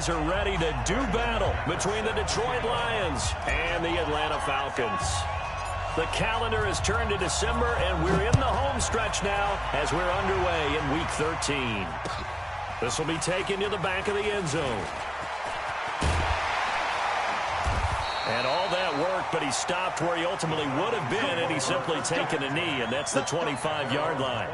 boys are ready to do battle between the Detroit Lions and the Atlanta Falcons. The calendar has turned to December, and we're in the home stretch now as we're underway in Week 13. This will be taken to the back of the end zone. And all that work, but he stopped where he ultimately would have been, and he's simply taken a knee, and that's the 25-yard line.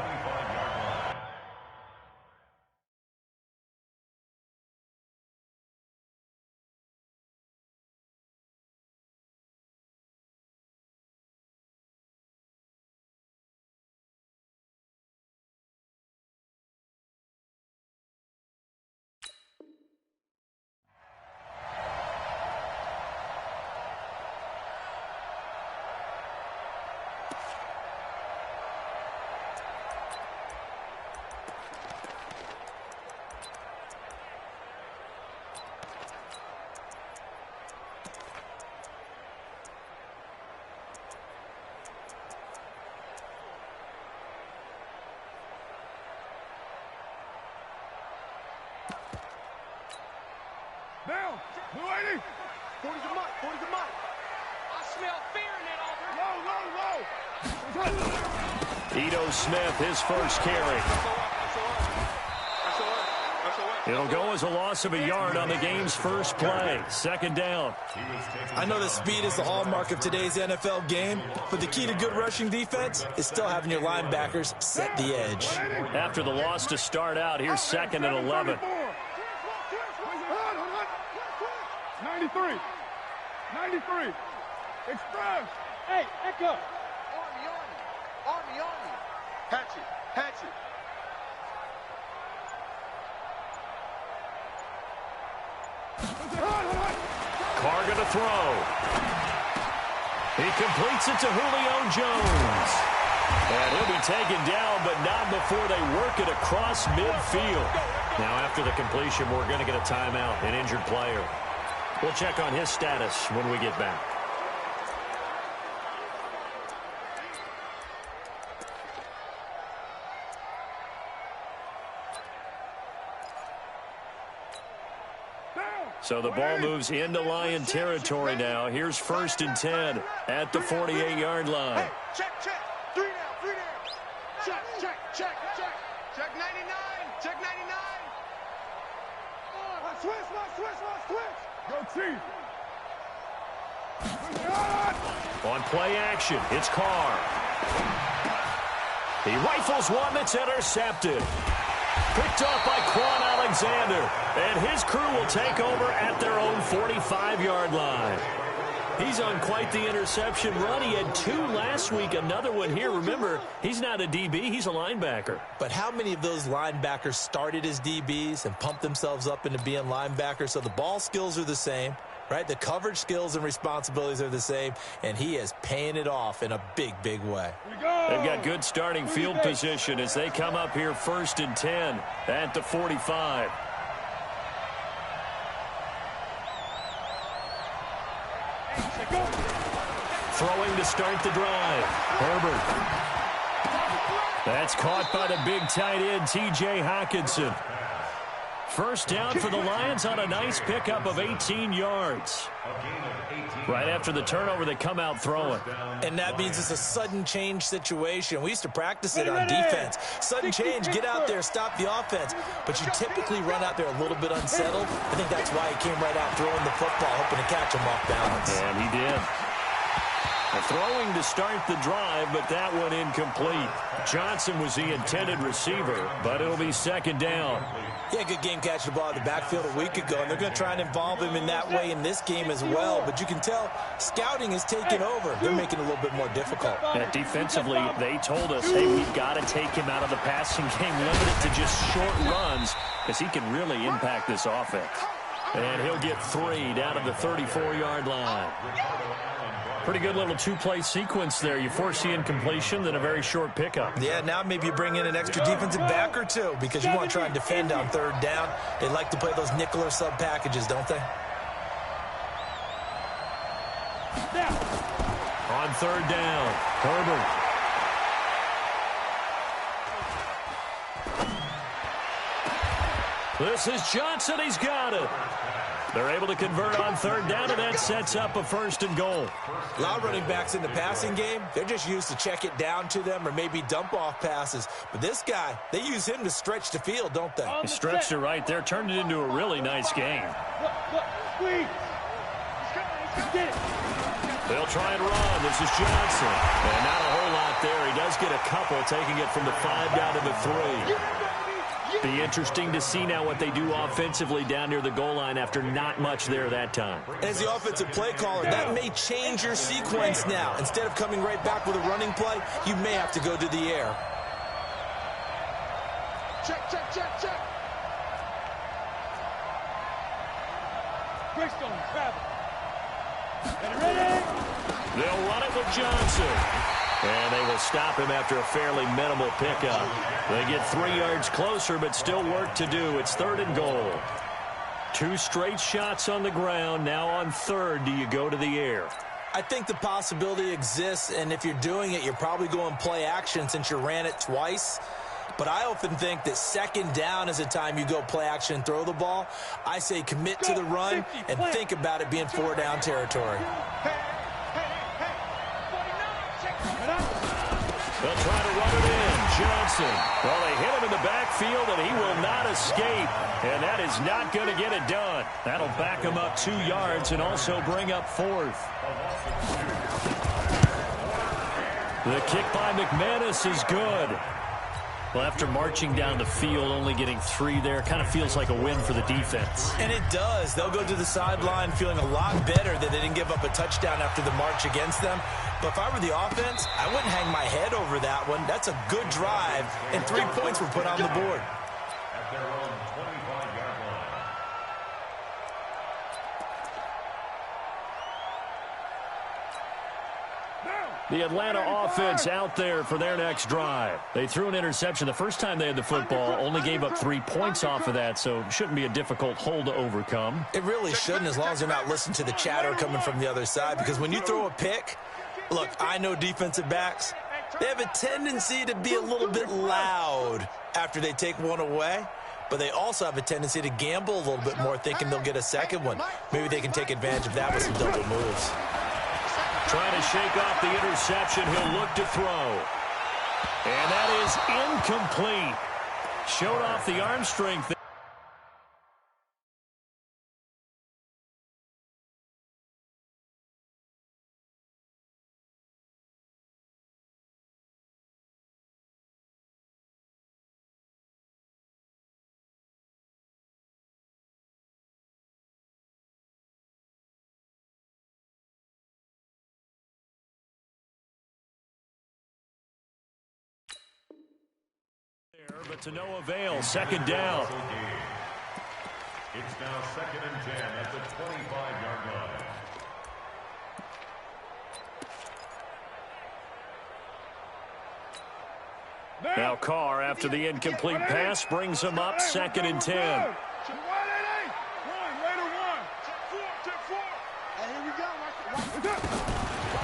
Down. 280. 40 to Mike. 40 to Mike. I smell fear in that offer. Low. Ito Smith, his first carry. It'll go as a loss of a yard on the game's first play. Second down. I know that speed is the hallmark of today's NFL game, but the key to good rushing defense is still having your linebackers set the edge. After the loss to start out, here's 2nd and 11. 93. 93. Express. Hey, Echo. Army. Hatchet. Carr going to throw. He completes it to Julio Jones. And he'll be taken down, but not before they work it across midfield. Now, after the completion, we're going to get a timeout, an injured player. We'll check on his status when we get back. So the ball moves into Lion territory now. Here's 1st and 10 at the 48-yard line. Hey, check. 3 down. Check. Check 99. Check 99. Switch. Go Chief. On play action, it's Carr. He rifles one that's intercepted. Picked off by Quan Alexander. And his crew will take over at their own 45-yard line. He's on quite the interception run. He had 2 last week, another one here. Remember, he's not a DB, he's a linebacker. But how many of those linebackers started as DBs and pumped themselves up into being linebackers? So the ball skills are the same, right? The coverage skills and responsibilities are the same, and he is paying it off in a big, big way. They've got good starting field position as they come up here 1st and 10 at the 45. Throwing to start the drive. Herbert. That's caught by the big tight end, T.J. Hockenson. First down for the Lions on a nice pickup of 18 yards. Right after the turnover, they come out throwing. And that means it's a sudden change situation. We used to practice it on defense. Sudden change, get out there, stop the offense. But you typically run out there a little bit unsettled. I think that's why he came right out throwing the football, hoping to catch him off balance. And he did. Throwing to start the drive, but that one incomplete. Johnson was the intended receiver, but it'll be 2nd down. Yeah, good game catching the ball in the backfield a week ago, and they're going to try and involve him in that way in this game as well. But you can tell scouting is taking over. They're making it a little bit more difficult. Defensively, they told us, hey, we've got to take him out of the passing game, limit it to just short runs, because he can really impact this offense. And he'll get 3 down to the 34-yard line. Pretty good little 2-play sequence there. You force the incompletion, then a very short pickup. Yeah, now maybe you bring in an extra defensive back or 2 because you want to try and defend on 3rd down. They like to play those nickel or sub packages, don't they? On 3rd down, Herbert. This is Johnson. He's got it. They're able to convert on third down, and that sets up a 1st and goal. A lot of running backs in the passing game, they're just used to check it down to them or maybe dump off passes. But this guy, they use him to stretch the field, don't they? He stretched it right there, turned it into a really nice game. They'll try and run. This is Johnson. And not a whole lot there. He does get a couple, taking it from the 5 down to the 3. Be interesting to see now what they do offensively down near the goal line after not much there that time. As the offensive play caller, that may change your sequence now. Instead of coming right back with a running play, you may have to go to the air. Check, check, check, check. Greystone, travel. Ready? They'll run it with Johnson. And they will stop him after a fairly minimal pickup. They get 3 yards closer, but still work to do. It's 3rd and goal. 2 straight shots on the ground. Now on 3rd, do you go to the air? I think the possibility exists, and if you're doing it, you're probably going play action since you ran it twice. But I often think that 2nd down is a time you go play action and throw the ball. I say commit to the run and think about it being 4 down territory. They'll try to run it in. Johnson. Well, they hit him in the backfield, and he will not escape. And that is not going to get it done. That'll back him up 2 yards and also bring up 4th. The kick by McManus is good. Well, after marching down the field, only getting 3 there, kind of feels like a win for the defense. And it does. They'll go to the sideline feeling a lot better that they didn't give up a touchdown after the march against them. But if I were the offense, I wouldn't hang my head over that one. That's a good drive, and 3 points were put on the board. At their own 25-yard line. The Atlanta offense out there for their next drive. They threw an interception the first time they had the football, only gave up 3 points off of that, so it shouldn't be a difficult hole to overcome. It really shouldn't, as long as they're not listening to the chatter coming from the other side, because when you throw a pick, look, I know defensive backs, they have a tendency to be a little bit loud after they take one away, but they also have a tendency to gamble a little bit more, thinking they'll get a second one. Maybe they can take advantage of that with some double moves. Trying to shake off the interception. He'll look to throw. And that is incomplete. Showed off the arm strength. But to no avail. 2nd down. It's now 2nd and 10 at the 25-yard line. Now Carr, after the incomplete pass, brings him up 2nd and 10.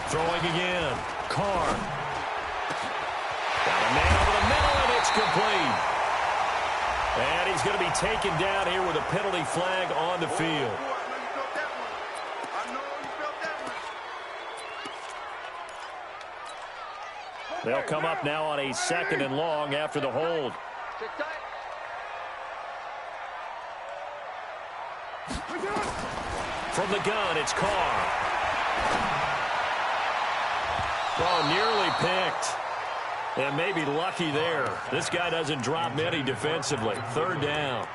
Throwing again. Carr. Got a man over the middle, and it's complete. And he's going to be taken down here with a penalty flag on the field. They'll come up now on a 2nd and long after the hold. From the gun, it's Carr. Oh, nearly picked. And maybe lucky there. This guy doesn't drop many defensively. 3rd down.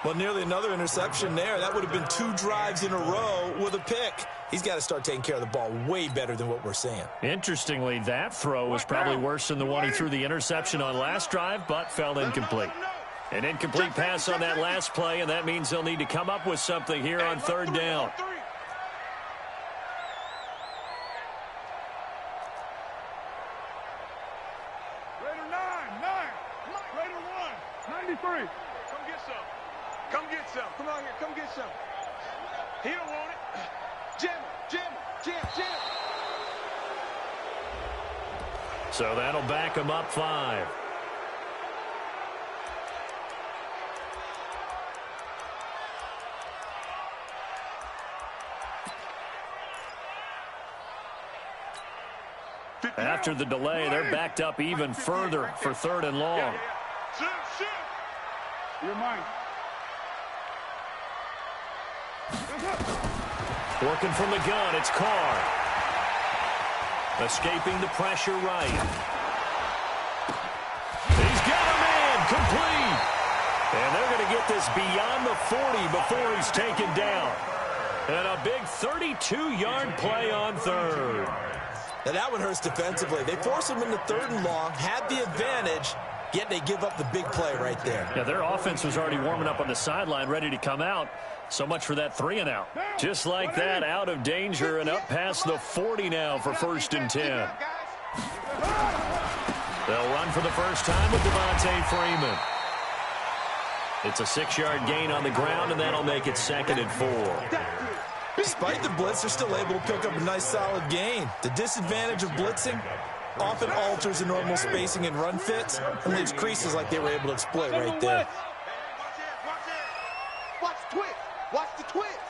Well, nearly another interception there. That would have been 2 drives in a row with a pick. He's got to start taking care of the ball way better than what we're seeing. Interestingly, that throw was probably worse than the one he threw the interception on last drive, but fell incomplete. An incomplete pass on that last play, and that means they'll need to come up with something here on 3rd down. Come get some. Come on here. Come get some. He don't want it. Jam him. Jam him. Jam. Jam. So that'll back him up 5. After the delay, they're backed up even further for 3rd and long. You're mine. Working from the gun, it's Carr. Escaping the pressure right. He's got a man, complete. And they're going to get this beyond the 40 before he's taken down. And a big 32-yard play on 3rd. Now that one hurts defensively. They force him into 3rd and long, had the advantage, yet they give up the big play right there. Yeah, their offense was already warming up on the sideline, ready to come out. So much for that 3 and out. Just like that, out of danger and up past the 40 now for 1st and 10. They'll run for the first time with Devontae Freeman. It's a 6-yard gain on the ground, and that'll make it 2nd and 4. Despite the blitz, they're still able to pick up a nice solid gain. The disadvantage of blitzing often alters the normal spacing and run fits and leaves creases like they were able to exploit right there. Watch the twist. Watch the twist.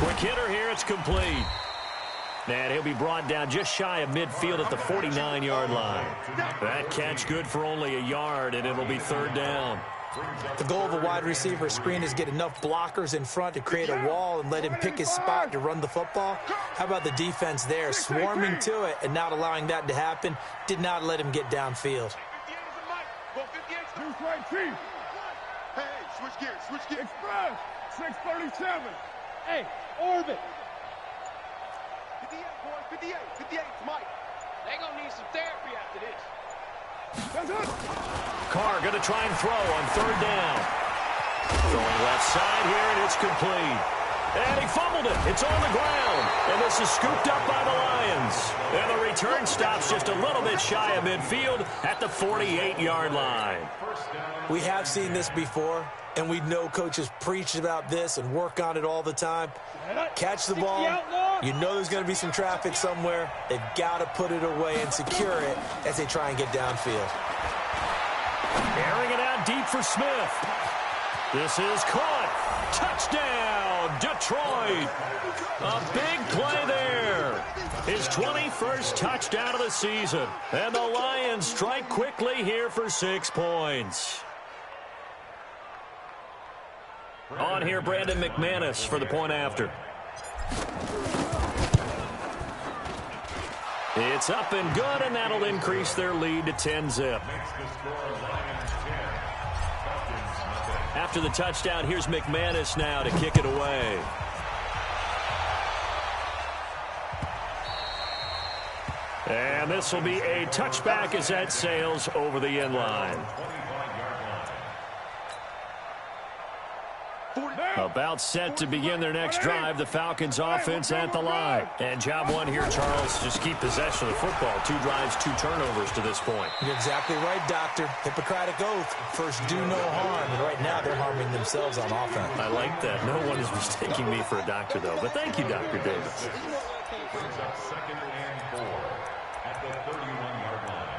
Quick hitter here. It's complete. And he'll be brought down just shy of midfield at the 49-yard line. That catch good for only a yard, and it'll be 3rd down. The goal of a wide receiver screen is get enough blockers in front to create a wall and let him pick his spot to run the football. How about the defense there, swarming to it and not allowing that to happen? Did not let him get downfield. Hey, switch gears. Express. 637. Hey, orbit. 58, boys, 58, Mike. They gonna need some therapy after this. Carr going to try and throw on 3rd down. Throwing left side here, and it's complete. And he fumbled it. It's on the ground. And this is scooped up by the Lions. And the return stops just a little bit shy of midfield at the 48-yard line. We have seen this before, and we know coaches preach about this and work on it all the time. Catch the ball. You know there's going to be some traffic somewhere. They've got to put it away and secure it as they try and get downfield. Airing it out deep for Smith. This is caught. Touchdown, Detroit. A big play there. His 21st touchdown of the season. And the Lions strike quickly here for 6 points. On here, Brandon McManus for the point after. It's up and good, and that'll increase their lead to 10-zip. After the touchdown, here's McManus now to kick it away. And this will be a touchback as that sails over the end line. About set to begin their next drive, the Falcons offense at the line. And job one here, Charles, just keep possession of the football. 2 drives, 2 turnovers to this point. You're exactly right, Doctor. Hippocratic oath. First, do no harm. And right now, they're harming themselves on offense. I like that. No one is mistaking me for a doctor, though. But thank you, Dr. Davis. 2nd and 4 at the 31-yard line.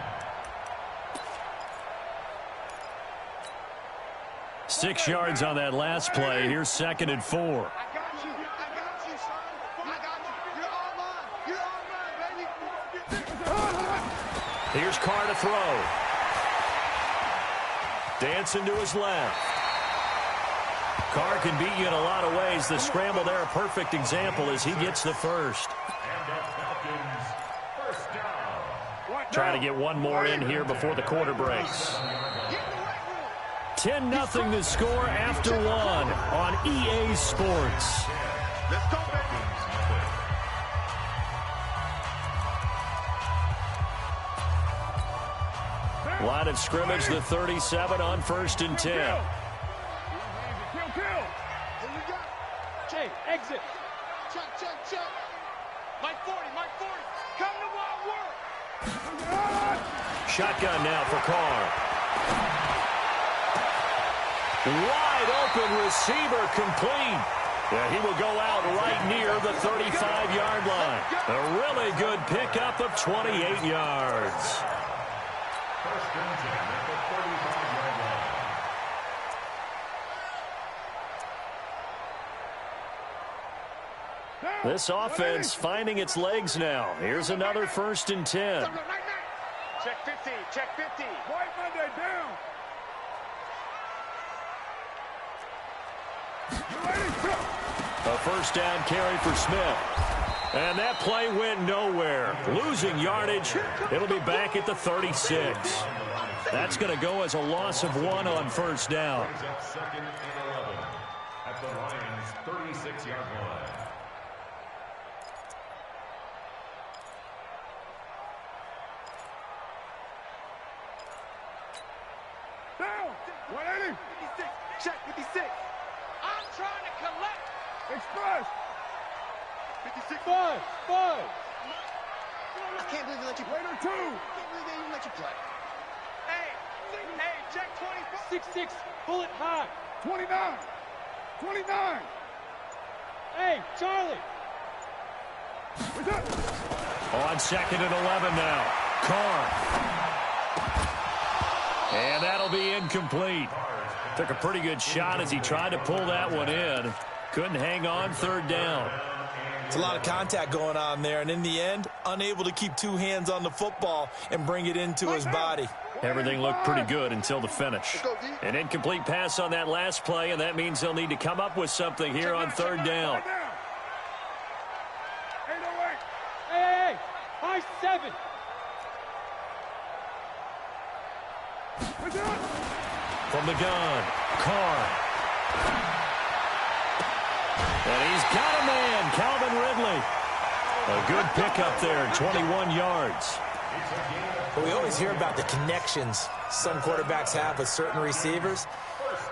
6 yards on that last play. Here's 2nd and 4. I got you, son. I got you. You're all mine, baby. Here's Carr to throw. Dancing to his left. Carr can beat you in a lot of ways. The scramble there, a perfect example as he gets the first. And the Falcons, first down. Trying to get one more in here before the quarter breaks. 10-0 to score after 1 on EA Sports. Let's go, baby. Line of scrimmage, the 37 on 1st and 10. Kill. Here we go. Jay, exit. Check. Mike 40. Come to Wild World. Shotgun now for Carr. Wide open receiver complete. Yeah, he will go out right near the 35-yard line. A really good pickup of 28 yards. First and 10 at the 35-yard line. This offense finding its legs now. Here's another 1st and 10. Check 50. Check 50. White Monday down. A 1st down carry for Smith. And that play went nowhere. Losing yardage. It'll be back at the 36. That's going to go as a loss of 1 on 1st down. 2nd and 11 at the Lions' 36-yard line. Down. 180. 56. Check 56. I'm trying to collect. Express. 56. 5. I can't believe they let you play. Raider 2. I can't believe they even let you play. Hey, check 24. 6-6. Bullet high. 29. 29. Hey, Charlie. What's up? On 2nd and 11 now. Carr. And that'll be incomplete. Took a pretty good shot as he tried to pull that one in. Couldn't hang on 3rd down. It's a lot of contact going on there, and in the end, unable to keep 2 hands on the football and bring it into his body. Everything looked pretty good until the finish. An incomplete pass on that last play, and that means they'll need to come up with something here on 3rd down. 808. Hey, high 7. What's up? From the gun, Carr. And he's got a man, Calvin Ridley. A good pickup there, 21 yards. But we always hear about the connections some quarterbacks have with certain receivers.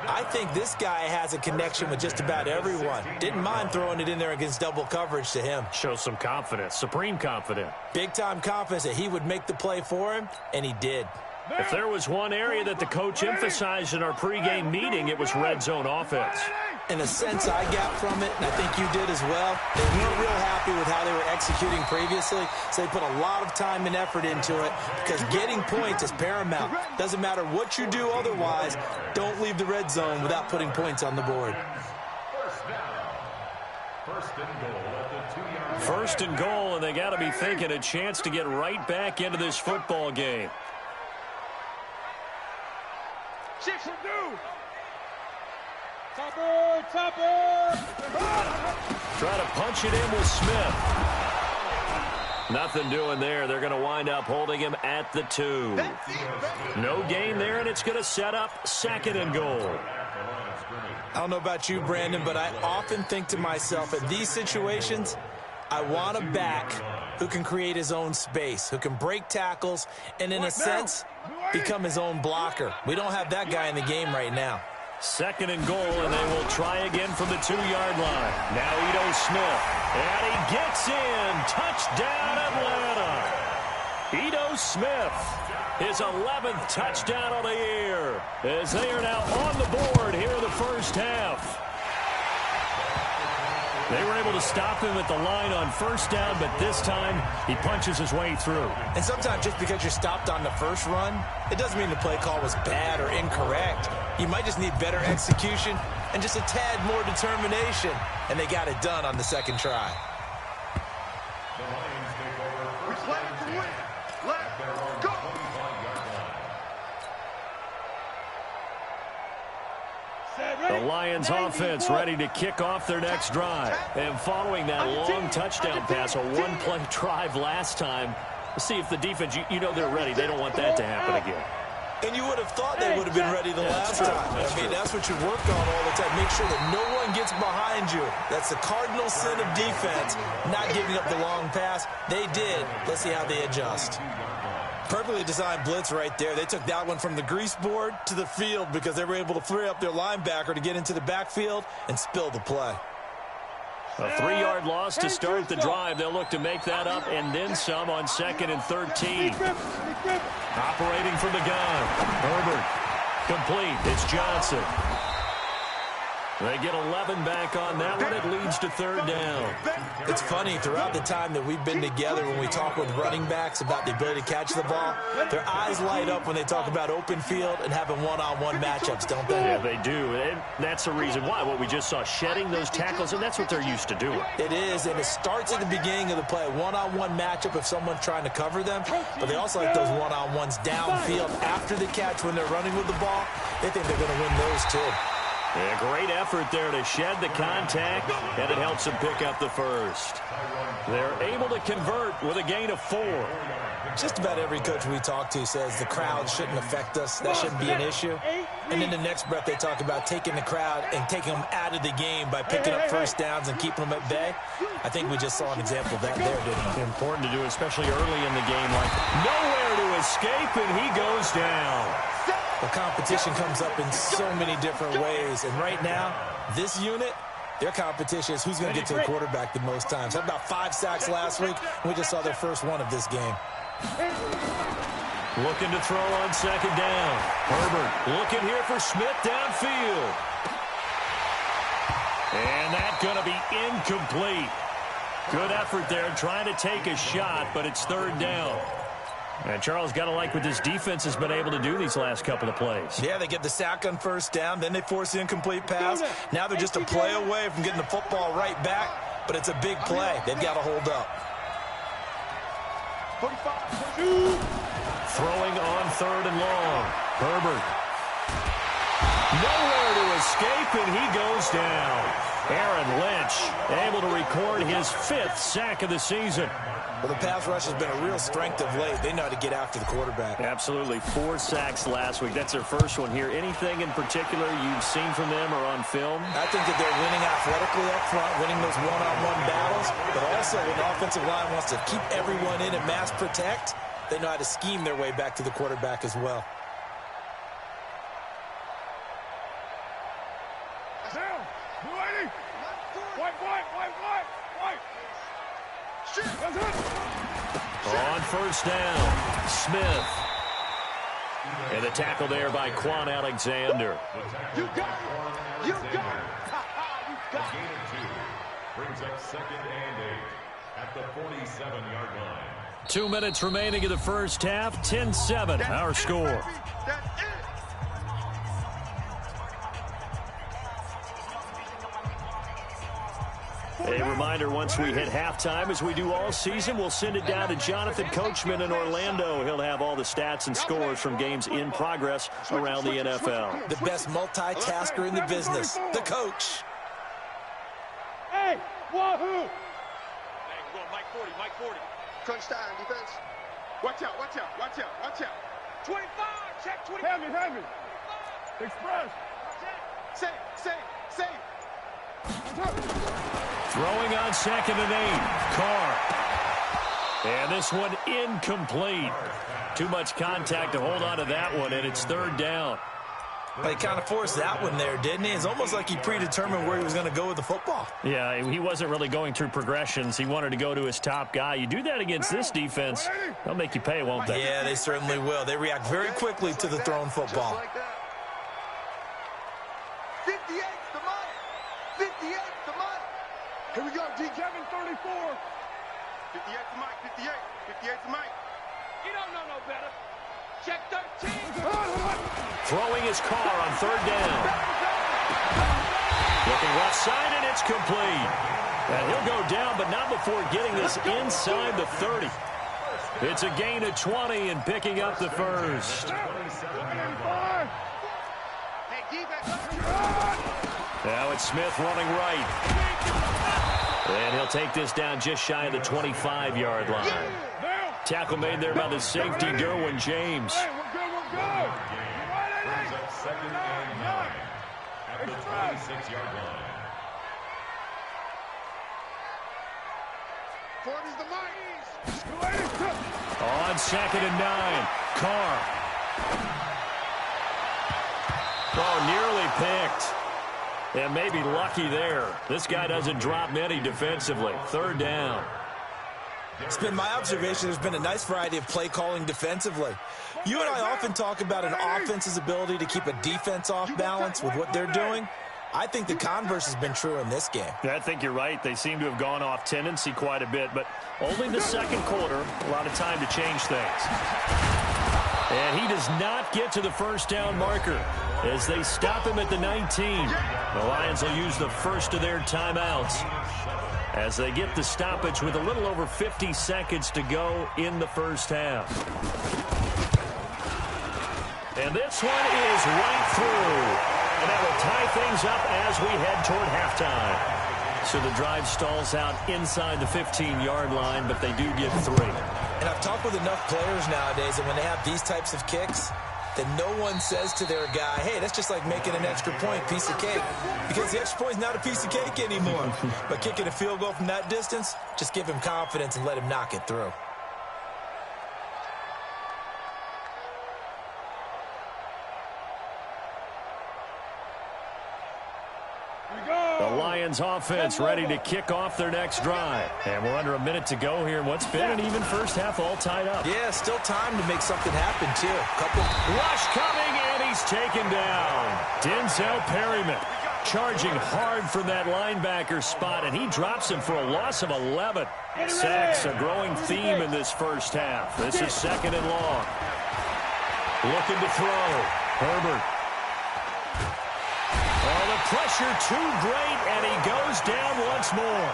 I think this guy has a connection with just about everyone. Didn't mind throwing it in there against double coverage to him. Shows some confidence, supreme confidence. Big-time confidence that he would make the play for him, and he did. If there was one area that the coach emphasized in our pregame meeting, it was red zone offense. In a sense I got from it, and I think you did as well, they weren't real happy with how they were executing previously, so they put a lot of time and effort into it because getting points is paramount. Doesn't matter what you do otherwise, don't leave the red zone without putting points on the board. 1st and goal, and they got to be thinking a chance to get right back into this football game. Topper! Try to punch it in with Smith. Nothing doing there. They're going to wind up holding him at the 2. No gain there, and it's going to set up 2nd and goal. I don't know about you, Brandon, but I often think to myself, in these situations, I want a back who can create his own space, who can break tackles, and in a sense, become his own blocker. We don't have that guy in the game right now. 2nd and goal, and they will try again from the 2-yard line. Now Ito Smith, and he gets in. Touchdown, Atlanta. Ito Smith, his 11th touchdown of the year, as they are now on the board here in the 1st half. They were able to stop him at the line on 1st down, but this time he punches his way through. And sometimes just because you're stopped on the first run, it doesn't mean the play call was bad or incorrect. You might just need better execution and just a tad more determination. And they got it done on the 2nd try. We play to win. Let's go. The Lions offense ready to kick off their next drive. And following that long touchdown pass, a one-play drive last time, let's see if the defense, you know they're ready. They don't want that to happen again. And you would have thought they would have been ready the last time. I mean, that's what you work on all the time. Make sure that no one gets behind you. That's the cardinal sin of defense, not giving up the long pass. They did. Let's see how they adjust. Perfectly designed blitz right there. They took that one from the grease board to the field because they were able to free up their linebacker to get into the backfield and spill the play. A 3-yard loss to start the drive. They'll look to make that up and then some on 2nd and 13. Operating from the gun. Herbert. Complete. It's Johnson. They get 11 back on that one. It leads to third down. It's funny, throughout the time that we've been together, when we talk with running backs about the ability to catch the ball, their eyes light up when they talk about open field and having one-on-one matchups, don't they? Yeah, they do. And that's the reason why. What we just saw, shedding those tackles, and that's what they're used to doing. It is, and it starts at the beginning of the play. One-on-one matchup if someone's trying to cover them, but they also like those one-on-ones downfield after the catch when they're running with the ball. They think they're going to win those too. Yeah, great effort there to shed the contact, and it helps them pick up the first. They're able to convert with a gain of 4. Just about every coach we talk to says the crowd shouldn't affect us. That shouldn't be an issue. And in the next breath, they talk about taking the crowd and taking them out of the game by picking up first downs and keeping them at bay. I think we just saw an example of that there, didn't we? Important to do, especially early in the game. Like nowhere to escape, and he goes down. The competition comes up in so many different ways. And right now, this unit, their competition is who's going to get to the quarterback the most times. Had about 5 sacks last week, and we just saw their first one of this game. Looking to throw on second down. Herbert looking here for Smith downfield. And that's going to be incomplete. Good effort there trying to take a shot, but it's third down. And Charles, got to like what this defense has been able to do these last couple of plays. Yeah, they get the sack on first down, then they force the incomplete pass. Now they're just a play away from getting the football right back, but it's a big play. They've got to hold up. Throwing on third and long. Herbert. Nowhere to escape, and he goes down. Aaron Lynch able to record his 5th sack of the season. Well, the pass rush has been a real strength of late. They know how to get after the quarterback. Absolutely. 4 sacks last week. That's their first one here. Anything in particular you've seen from them or on film? I think that they're winning athletically up front, winning those one-on-one battles, but also when the offensive line wants to keep everyone in and mass protect, they know how to scheme their way back to the quarterback as well. Down. White. On first down, Smith. And the tackle there by Quan Alexander. You got it. You got it. You got it. Gain of 2 brings up second and 8 at the 47-yard line. 2 minutes remaining in the first half. 10-7, our score. That's it. A reminder, once we hit halftime, as we do all season, we'll send it down to Jonathan Coachman in Orlando. He'll have all the stats and scores from games in progress around the NFL. The best multitasker in the business, the coach. Hey, wahoo! Hey, go Mike 40. Crunch time, defense. Watch out. 25, check 20. Hand me. Express. Save. Throwing on second and 8, Carr. And this one incomplete. Too much contact to hold on to that one, and it's third down. Well, he kind of forced that one there, didn't he? It's almost like he predetermined where he was going to go with the football. Yeah, he wasn't really going through progressions. He wanted to go to his top guy. You do that against this defense, they'll make you pay, won't they? Yeah, they certainly will. They react very quickly to the thrown football. Just like that. 58 the money. 58 the money. Here we go, D. Kevin, 34. 58 to Mike. 58 to Mike. You don't know no better. Check 13. Throwing his Carr on third down. Looking left side, and it's complete. And he'll go down, but not before getting this inside the 30. It's a gain of 20 and picking up the first. Hey, defense. Now it's Smith running right. And he'll take this down just shy of the 25-yard line. Tackle made there by the safety, Derwin James. Hey, we're good. Brings up second and 9 at the 26-yard line. 40's the Mike. On second and 9, Carr. Oh, nearly picked. And maybe lucky there. This guy doesn't drop many defensively. Third down. It's been my observation there's been a nice variety of play calling defensively. You and I often talk about an offense's ability to keep a defense off balance with what they're doing. I think the converse has been true in this game. I think you're right. They seem to have gone off tendency quite a bit, but only the second quarter, a lot of time to change things. And he does not get to the first down marker as they stop him at the 19. The Lions will use the first of their timeouts as they get the stoppage with a little over 50 seconds to go in the first half. And this one is right through. And that will tie things up as we head toward halftime. So the drive stalls out inside the 15-yard line, but they do get 3. And I've talked with enough players nowadays that when they have these types of kicks, that no one says to their guy, hey, that's just like making an extra point, piece of cake. Because the extra point is not a piece of cake anymore. But kicking a field goal from that distance, just give him confidence and let him knock it through. The Lions offense ready to kick off their next drive. And we're under a minute to go here in what's been an even first half all tied up. Yeah, still time to make something happen, too. Rush coming, and he's taken down. Denzel Perryman charging hard from that linebacker spot, and he drops him for a loss of 11. Sacks, a growing theme in this first half. This is 2nd and long. Looking to throw. Herbert. Oh, the pressure too great, and he goes down once more.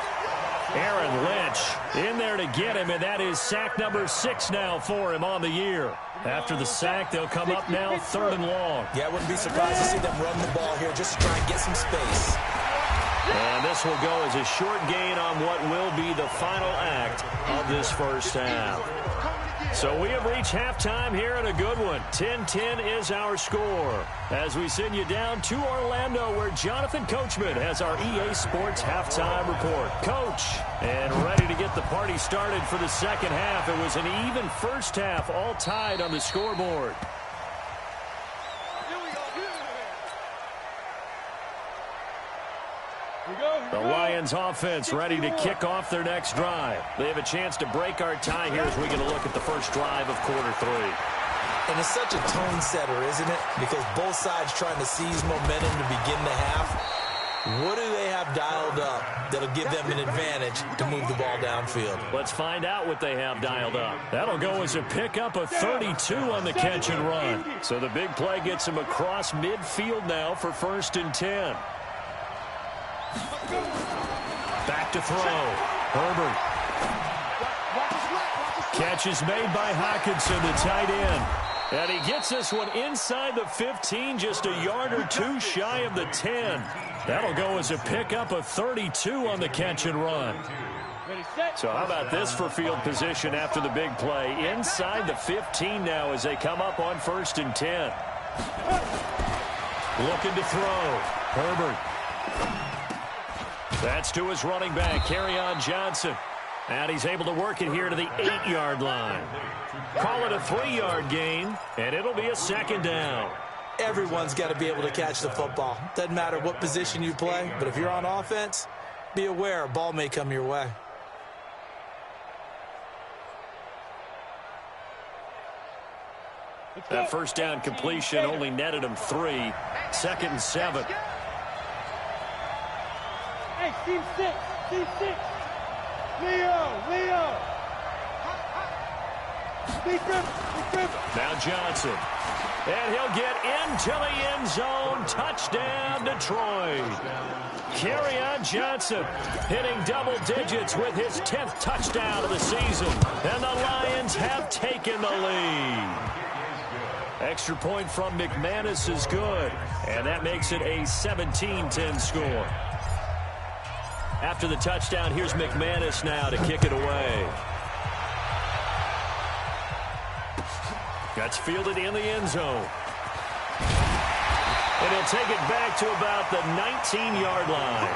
Aaron Lynch in there to get him, and that is sack number 6 now for him on the year. After the sack, they'll come up now 3rd and long. Yeah, I wouldn't be surprised to see them run the ball here just to try and get some space. And this will go as a short gain on what will be the final act of this first half. So we have reached halftime here in a good one. 10-10 is our score as we send you down to Orlando where Jonathan Coachman has our EA Sports halftime report. Coach, and ready to get the party started for the second half. It was an even first half, all tied on the scoreboard. The Lions offense ready to kick off their next drive. They have a chance to break our tie here as we get a look at the first drive of quarter 3. And it's such a tone setter, isn't it? Because both sides trying to seize momentum to begin the half. What do they have dialed up that'll give them an advantage to move the ball downfield? Let's find out what they have dialed up. That'll go as a pickup of 32 on the catch and run. So the big play gets him across midfield now for 1st and 10. Back to throw. Herbert. Catch is made by Hockenson, the tight end. And he gets this one inside the 15, just a yard or 2 shy of the 10. That'll go as a pickup of 32 on the catch and run. So how about this for field position after the big play? Inside the 15 now as they come up on 1st and 10. Looking to throw. Herbert. That's to his running back, Kerryon Johnson. And he's able to work it here to the 8-yard line. Call it a 3-yard gain, and it'll be a 2nd down. Everyone's got to be able to catch the football. Doesn't matter what position you play, but if you're on offense, be aware a ball may come your way. That first down completion only netted him 3. 2nd and 7. Hey, team 6, team 6. Leo. Now Johnson. And he'll get into the end zone. Touchdown, Detroit. Kerryon Johnson hitting double digits with his 10th touchdown of the season. And the Lions have taken the lead. Extra point from McManus is good. And that makes it a 17-10 score. After the touchdown, here's McManus now to kick it away. That's fielded in the end zone. And he'll take it back to about the 19-yard line.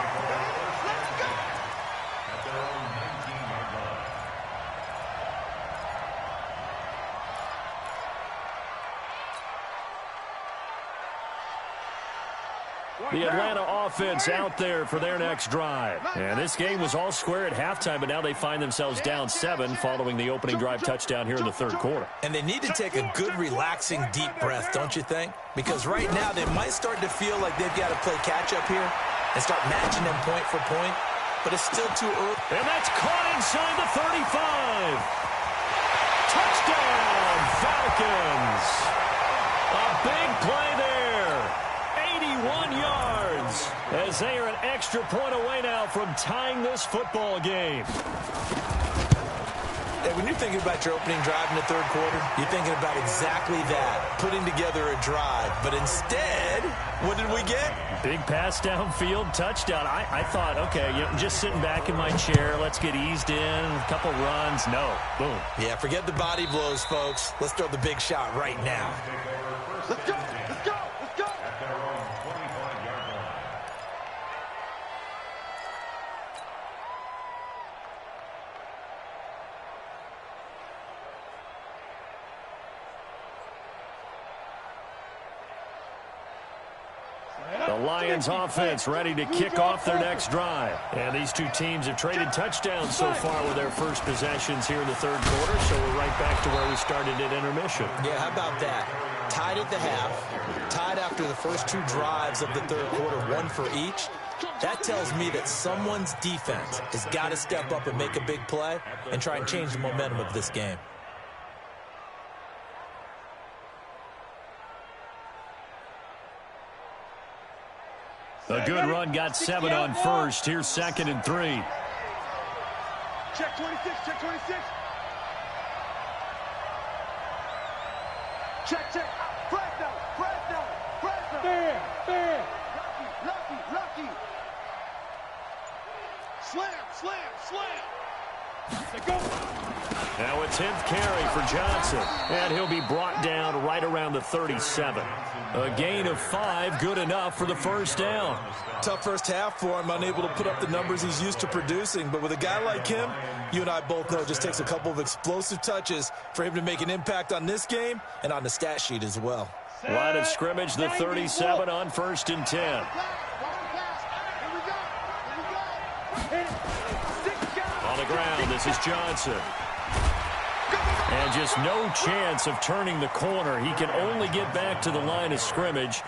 The Atlanta offense out there for their next drive. And this game was all square at halftime, but now they find themselves down 7 following the opening drive touchdown here in the third quarter. And they need to take a good, relaxing, deep breath, don't you think? Because right now they might start to feel like they've got to play catch-up here and start matching them point for point. But it's still too early. And that's caught inside the 35. Touchdown, Falcons. A big play there. 81 yards as they are an extra point away now from tying this football game. And when you're thinking about your opening drive in the third quarter, you're thinking about exactly that, putting together a drive. But instead, what did we get? Big pass downfield, touchdown. I thought, okay, just sitting back in my chair, let's get eased in, a couple runs. No, boom. Yeah, forget the body blows, folks. Let's throw the big shot right now. Let's go, let's go, let's go. At their own 25-yard line. The Lions offense ready to kick off their next drive. And these two teams have traded touchdowns so far with their first possessions here in the third quarter, so we're right back to where we started at intermission. Yeah, how about that? Tied at the half, tied after the first 2 drives of the third quarter, 1 for each. That tells me that someone's defense has got to step up and make a big play and try and change the momentum of this game. A good run got 7 on first. Here's 2nd and 3. Check 26, check 26. Check. Fresno. Fair. Lucky. Slam. Let's go. Now a 10th carry for Johnson. And he'll be brought down right around the 37. A gain of 5, good enough for the first down. Tough first half for him, unable to put up the numbers he's used to producing. But with a guy like him, you and I both know it just takes a couple of explosive touches for him to make an impact on this game and on the stat sheet as well. Line of scrimmage, the 37 on 1st and 10. On the ground, this is Johnson. And just no chance of turning the corner. He can only get back to the line of scrimmage.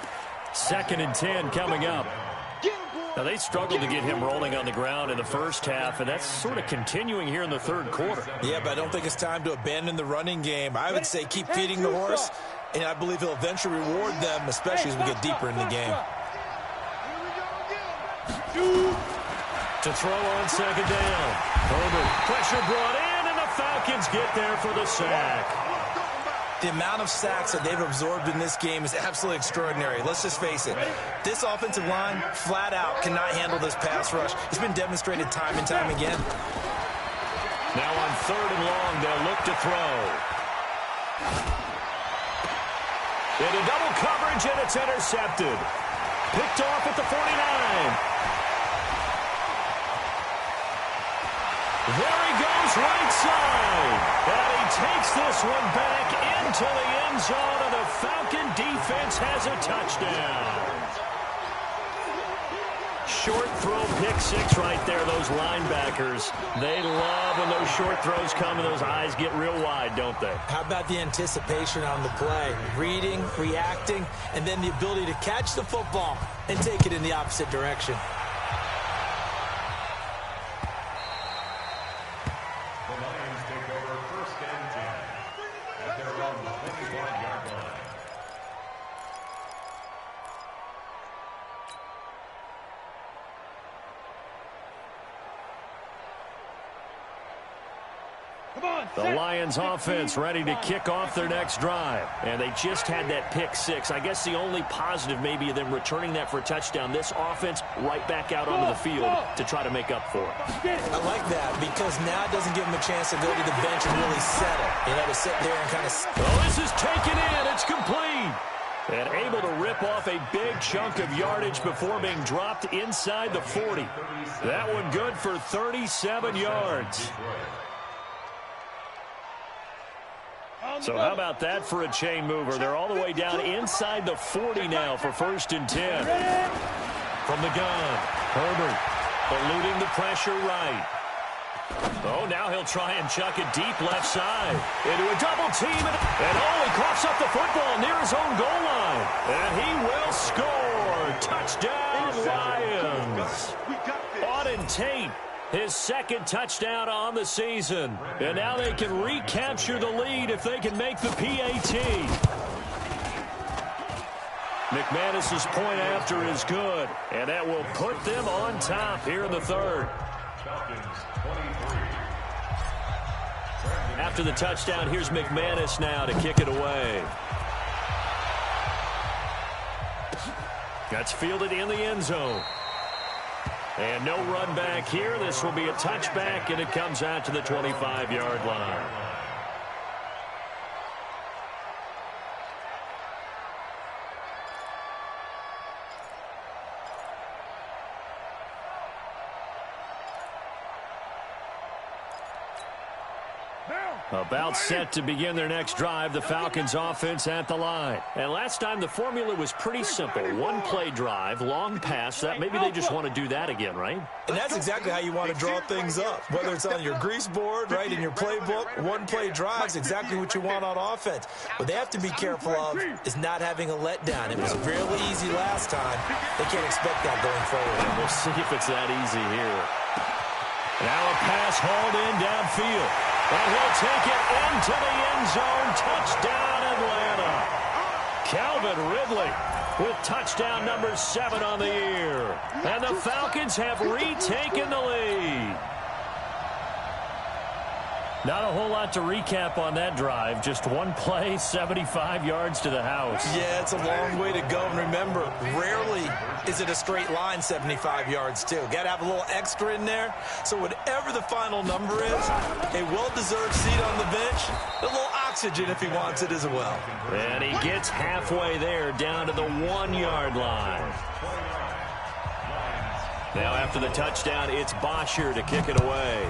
2nd and 10 coming up. Now, they struggled to get him rolling on the ground in the first half, and that's sort of continuing here in the third quarter. Yeah, but I don't think it's time to abandon the running game. I would say keep feeding the horse, and I believe he'll eventually reward them, especially as we get deeper in the game. To throw on 2nd down. Herbert, pressure brought in, and the Falcons get there for the sack. The amount of sacks that they've absorbed in this game is absolutely extraordinary. Let's just face it. This offensive line, flat out, cannot handle this pass rush. It's been demonstrated time and time again. Now on 3rd and long, they'll look to throw. Into double coverage, and it's intercepted. Picked off at the 49. There he goes right side. And he takes this one back into the end zone, and the Falcon defense has a touchdown. Short throw, pick 6 right there, those linebackers. They love when those short throws come and those eyes get real wide, don't they? How about the anticipation on the play? Reading, reacting, and then the ability to catch the football and take it in the opposite direction. The Lions offense ready to kick off their next drive. And they just had that pick 6. I guess the only positive maybe of them returning that for a touchdown. This offense right back out onto the field to try to make up for it. I like that because now it doesn't give them a chance to go to the bench and really settle. You know, to sit there and kind of... Oh, this is taken in. It's complete. And able to rip off a big chunk of yardage before being dropped inside the 40. That one good for 37 yards. So how about that for a chain mover? They're all the way down inside the 40 now for 1st and 10. From the gun, Herbert eluding the pressure right. Oh, now he'll try and chuck it deep left side. Into a double team. And he coughs up the football near his own goal line. And he will score. Touchdown, Lions. Auden Tate, his second touchdown on the season. And now they can recapture the lead if they can make the PAT. McManus's point after is good. And that will put them on top here in the third. After the touchdown, here's McManus now to kick it away. That's fielded in the end zone. And no run back here. This will be a touchback, and it comes out to the 25-yard line. About set to begin their next drive, the Falcons offense at the line. And last time the formula was pretty simple. One-play drive, long pass. That maybe they just want to do that again, right? And that's exactly how you want to draw things up. Whether it's on your grease board, right, in your playbook, one-play drive is exactly what you want on offense. What they have to be careful of is not having a letdown. It was really easy last time. They can't expect that going forward. And we'll see if it's that easy here. Now a pass hauled in downfield. And he'll take it into the end zone. Touchdown, Atlanta. Calvin Ridley with touchdown number 7 on the year. And the Falcons have retaken the lead. Not a whole lot to recap on that drive. Just one play, 75 yards to the house. Yeah, it's a long way to go. And remember, rarely is it a straight line 75 yards, too. Got to have a little extra in there. So whatever the final number is, a well-deserved seat on the bench, a little oxygen if he wants it as well. And he gets halfway there, down to the 1-yard line. Now after the touchdown, it's Bosher to kick it away.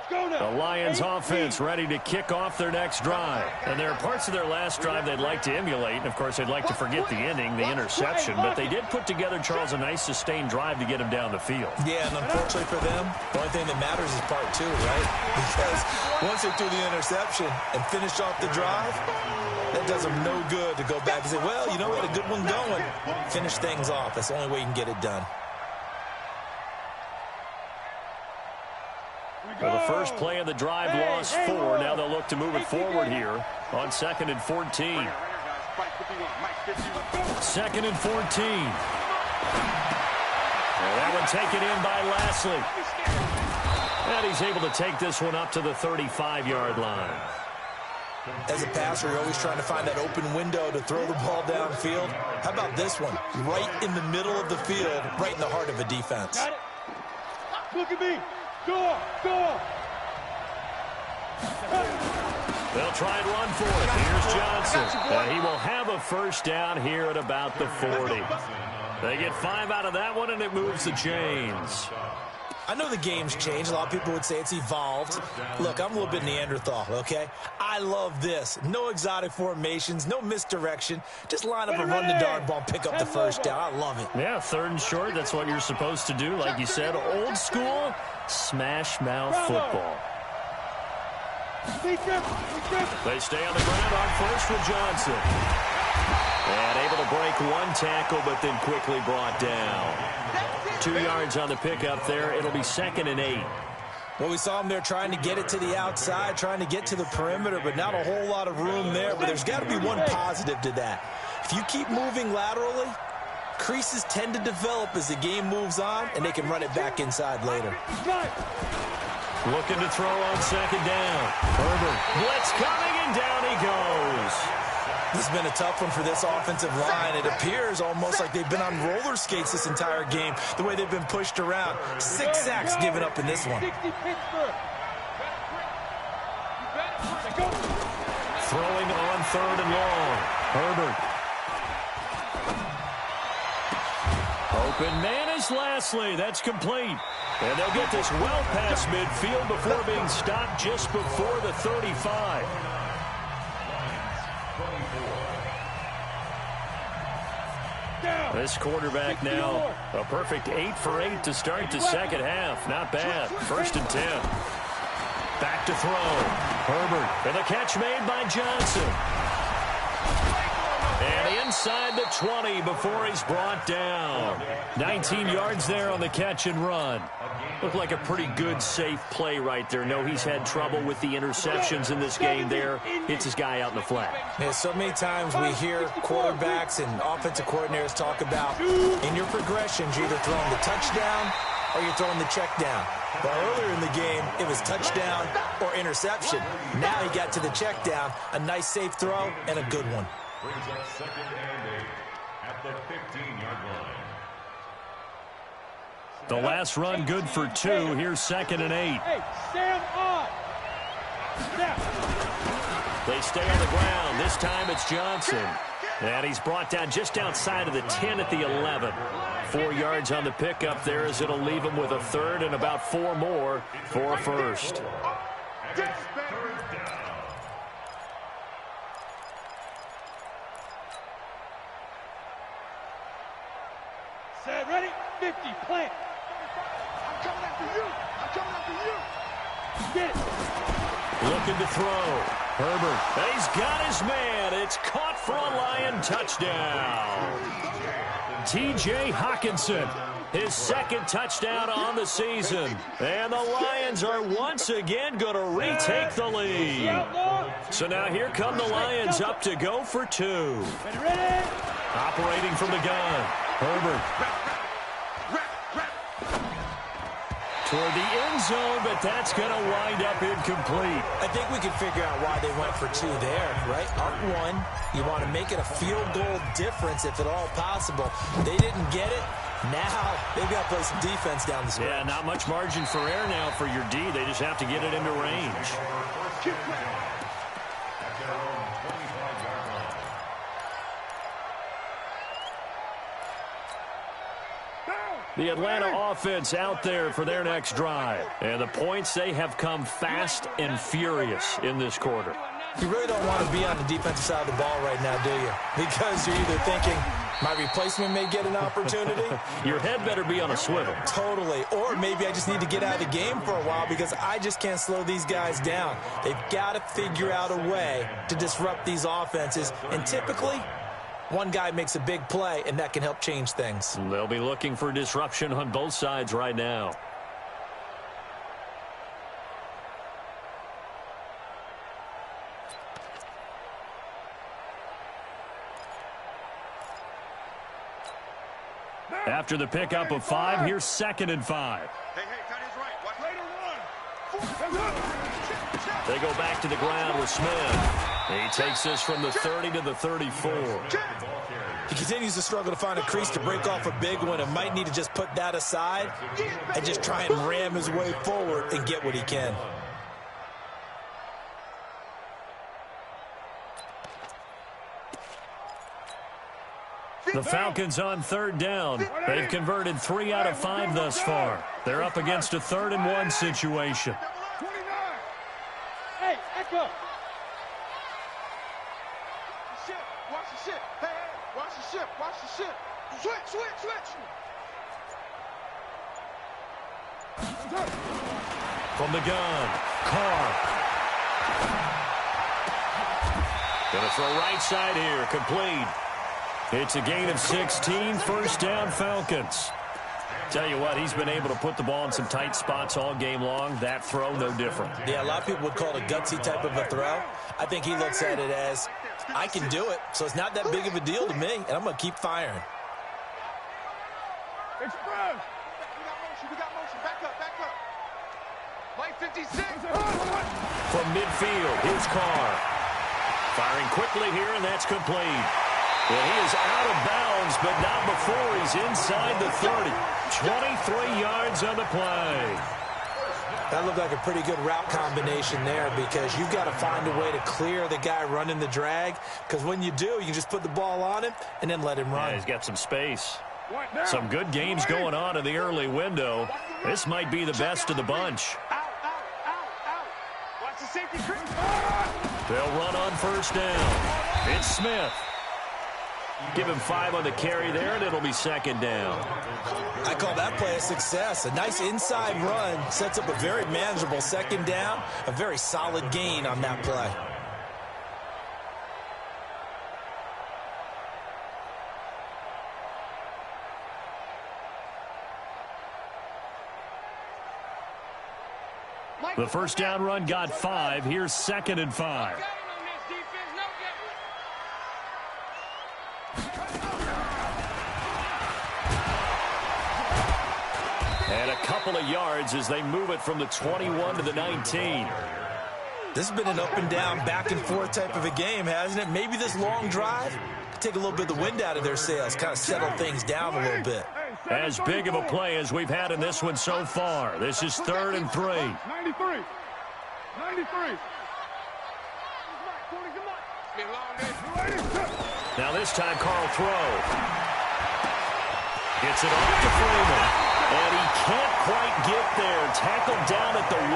The Lions offense ready to kick off their next drive. And there are parts of their last drive they'd like to emulate. And, of course, they'd like to forget the ending, the interception. But they did put together, Charles, a nice sustained drive to get him down the field. Yeah, and unfortunately for them, the only thing that matters is part 2, right? Because once they threw the interception and finished off the drive, that does them no good to go back and say, well, you know what, a good one going. Finish things off. That's the only way you can get it done. Well, the first play of the drive lost 4. Now they'll look to move it forward here on 2nd and 14. 2nd and 14. And that one taken in by Lashley. And he's able to take this one up to the 35-yard line. As a passer, you're always trying to find that open window to throw the ball downfield. How about this one? Right in the middle of the field, right in the heart of a defense. Got it. Look at me. Go. They'll try and run for it. Here's Johnson. He will have a first down here at about the 40. They get 5 out of that one, and it moves the chains. I know the game's changed. A lot of people would say it's evolved. Look, I'm a little bit Neanderthal, okay? I love this. No exotic formations, no misdirection. Just line up and run the darn ball, pick up the first down. I love it. Yeah, 3rd and short, that's what you're supposed to do. Like you said, old school, smash mouth football. They stay on the ground on first with Johnson. And able to break one tackle, but then quickly brought down. 2 yards on the pickup there. It'll be 2nd and 8. Well, we saw him there trying to get it to the outside, trying to get to the perimeter, but not a whole lot of room there. But there's got to be one positive to that. If you keep moving laterally, creases tend to develop as the game moves on, and they can run it back inside later. Looking to throw on 2nd down. Herbert, blitz coming, and down he goes. This has been a tough one for this offensive line. It appears almost like they've been on roller skates this entire game, the way they've been pushed around. 6 sacks given up in this one. Throwing on 3rd and long. Herbert. Open man is Lashley. That's complete. And they'll get this well past midfield before being stopped just before the 35. This quarterback now, a perfect 8 for 8 to start the second half. Not bad. 1st and 10. Back to throw. Herbert. And the catch made by Johnson. And inside the 20 before he's brought down. 19 yards there on the catch and run. Looked like a pretty good, safe play right there. No, he's had trouble with the interceptions in this game there. Hits his guy out in the flat. Yeah, so many times we hear quarterbacks and offensive coordinators talk about in your progressions, you're either throwing the touchdown or you're throwing the check down. But earlier in the game, it was touchdown or interception. Now he got to the check down, a nice safe throw, and a good one. Brings up 2nd and 8 at the 15-yard line. The last run good for 2. Here's 2nd and 8. Hey, stand on. Snap. They stay on the ground. This time it's Johnson. And he's brought down just outside of the 10 at the 11. 4 yards on the pickup there as it'll leave him with a 3rd and about 4 more for a 1st. Set, ready? 50, plant. I'm coming after you. I'm coming after you. Get it. Looking to throw. Herbert. He's got his man. It's caught for a Lion touchdown. T.J. Hockenson, his 2nd touchdown on the season. And the Lions are once again going to retake the lead. So now here come the Lions up to go for 2. Ready? Operating from the gun. Herbert. Toward the end zone, but that's going to wind up incomplete. I think we can figure out why they went for 2 there, right? Up 1, you want to make it a field goal difference if at all possible. They didn't get it. Now they've got to play some defense down the stretch. Yeah, not much margin for error now for your D. They just have to get it into range. The Atlanta offense out there for their next drive. And the points, they have come fast and furious in this quarter. You really don't want to be on the defensive side of the ball right now, do you? Because you're either thinking, my replacement may get an opportunity. Your head better be on a swivel. Totally. Or maybe I just need to get out of the game for a while because I just can't slow these guys down. They've got to figure out a way to disrupt these offenses. And typically, one guy makes a big play, and that can help change things. They'll be looking for disruption on both sides right now. After the pickup of 5, here's 2nd and 5. Hey, tight end's right. Watch later run. They go back to the ground with Smith. He takes this from the 30 to the 34. He continues to struggle to find a crease to break off a big one and might need to just put that aside and just try and ram his way forward and get what he can. The Falcons on 3rd down. They've converted 3 out of 5 thus far. They're up against a 3rd and 1 situation. 29. Hey, echo. Watch the ship. Hey, watch the ship. Watch the ship. Switch. From the gun, Carr. Gonna throw right side here, complete. It's a gain of 16, 1st down Falcons. Tell you what, he's been able to put the ball in some tight spots all game long. That throw, no different. Yeah, a lot of people would call it a gutsy type of a throw. I think he looks at it as, I can do it, so it's not that big of a deal to me, and I'm going to keep firing. Express. We got motion. Back up. Mike 56. From midfield, here's Carr. Firing quickly here, and that's complete. Well, he is out of bounds, but not before he's inside the 30. 23 yards on the play. That looked like a pretty good route combination there because you've got to find a way to clear the guy running the drag, because when you do, you can just put the ball on him and then let him run. Yeah, he's got some space. Some good games going on in the early window. This might be the best of the bunch. Watch the safety. They'll run on first down. It's Smith. Give him 5 on the carry there, and it'll be second down. I call that play a success. A nice inside run sets up a very manageable second down, a very solid gain on that play. The first down run got 5. Here's 2nd and 5. And a couple of yards as they move it from the 21 to the 19. This has been an up and down, back and forth type of a game, hasn't it? Maybe this long drive could take a little bit of the wind out of their sails, kind of settle things down a little bit. As big of a play as we've had in this one so far. This is 3rd and 3. 93. Now this time Carl throw. Gets it off to Freeman. And he can't quite get there. Tackled down at the 1.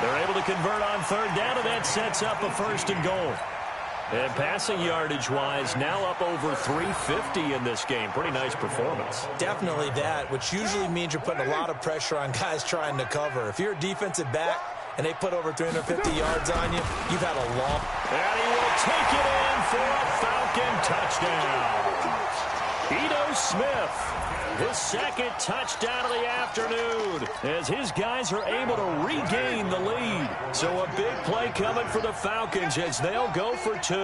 They're able to convert on 3rd down, and that sets up a 1st and goal. And passing yardage-wise, now up over 350 in this game. Pretty nice performance. Definitely that, which usually means you're putting a lot of pressure on guys trying to cover. If you're a defensive back and they put over 350 yards on you, you've had a long... And he will take it in for a Falcon touchdown. Ito Smith. His 2nd touchdown of the afternoon as his guys are able to regain the lead. So a big play coming for the Falcons as they'll go for 2.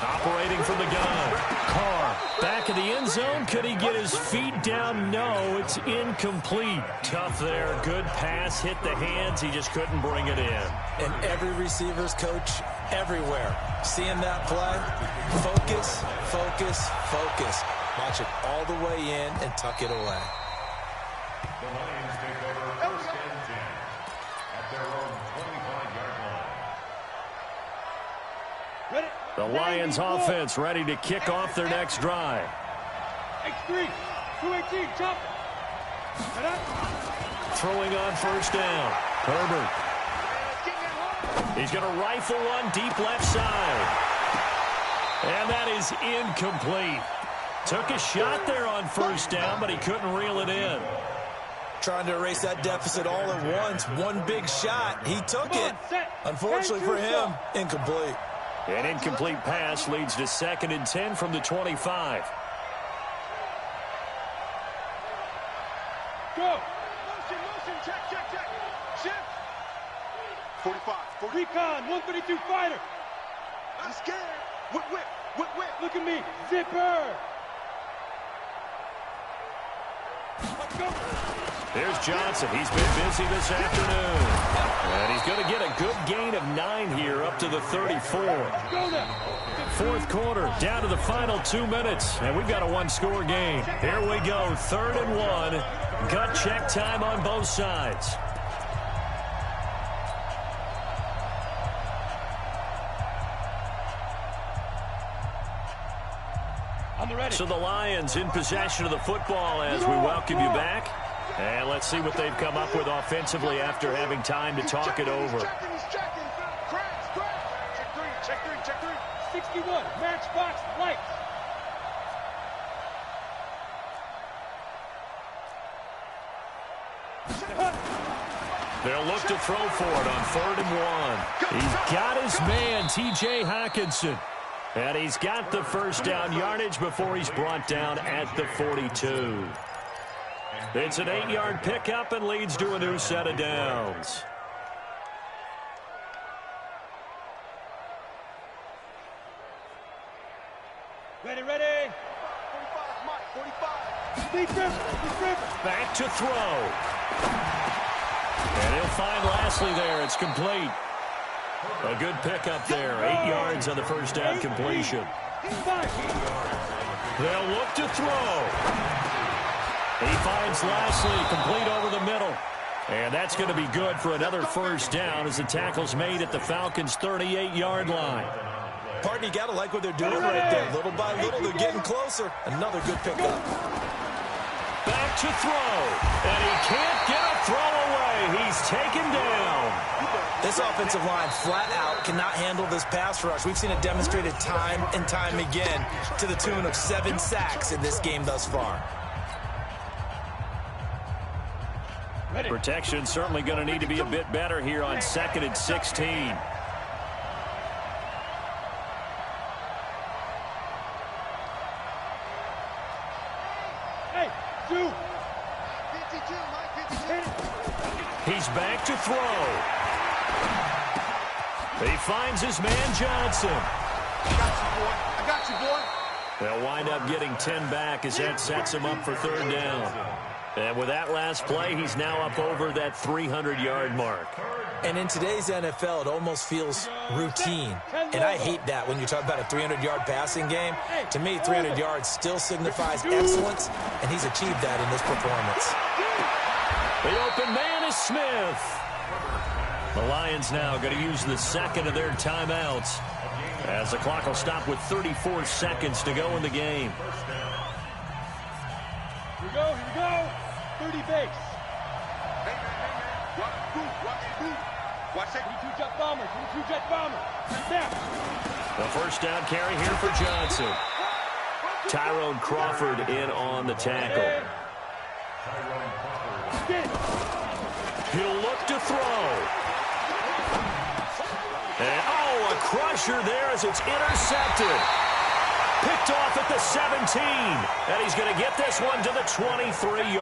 Operating from the gun. Carr back in the end zone. Could he get his feet down? No, it's incomplete. Tough there. Good pass. Hit the hands. He just couldn't bring it in. And every receiver's coach everywhere, seeing that play, focus, focus, focus. Watch it all the way in and tuck it away. The Lions take over 1st and 10 at their own 25-yard line. Ready? The Lions offense ready to kick off their next drive. X3, 218, chop. Throwing on first down. Herbert. He's going to rifle one deep left side. And that is incomplete. Took a shot there on first down, but he couldn't reel it in. Trying to erase that deficit all at once. One big shot. He took it. Unfortunately for him, incomplete. An incomplete pass leads to 2nd and 10 from the 25. Go. Motion, check. Shift. 45. Recon, 132 fighter. I'm scared. Whip. Look at me. Zipper. Here's Johnson. He's been busy this afternoon. And he's going to get a good gain of 9 here up to the 34. Go now. 4th quarter, down to the final 2 minutes. And we've got a 1-score game. Here we go, 3rd and 1. Gut check time on both sides. So the Lions in possession of the football as we welcome you back. And let's see what they've come up with offensively after having time to talk it over. Check three. 61, matchbox, lights. They'll look to throw for it on 3rd and 1. He's got his man, T.J. Hockenson. And he's got the first down yardage before he's brought down at the 42. It's an 8-yard pickup and leads to a new set of downs. Ready. 45, Mike, 45. Back to throw. And he'll find Lashley there. It's complete. A good pickup there. 8 yards on the first down completion. They'll look to throw. He finds Lashley complete over the middle. And that's going to be good for another first down as the tackle's made at the Falcons' 38-yard line. Pardon, you got to like what they're doing right there. Little by little, they're getting closer. Another good pickup. Back to throw. And he can't get a throw away. He's taken down. This offensive line flat out cannot handle this pass rush. We've seen it demonstrated time and time again to the tune of 7 sacks in this game thus far. Protection certainly going to need to be a bit better here on 2nd and 16. Hey, two. He's back to throw. He finds his man Johnson. I got you, boy. They'll wind up getting 10 back as that sets him up for 3rd down. And with that last play, he's now up over that 300-yard mark. And in today's NFL, it almost feels routine. And I hate that when you talk about a 300-yard passing game. To me, 300 yards still signifies excellence, and he's achieved that in this performance. The open man is Smith. The Lions now going to use the second of their timeouts as the clock will stop with 34 seconds to go in the game. Here we go. 30 base. Hey, man. Watch it. 22 jet bomber. 22 jet bomber. Snap. The first down carry here for Johnson. Tyrone Crawford in on the tackle. He'll look to throw. And, a crusher there as it's intercepted. Picked off at the 17. And he's going to get this one to the 23-yard.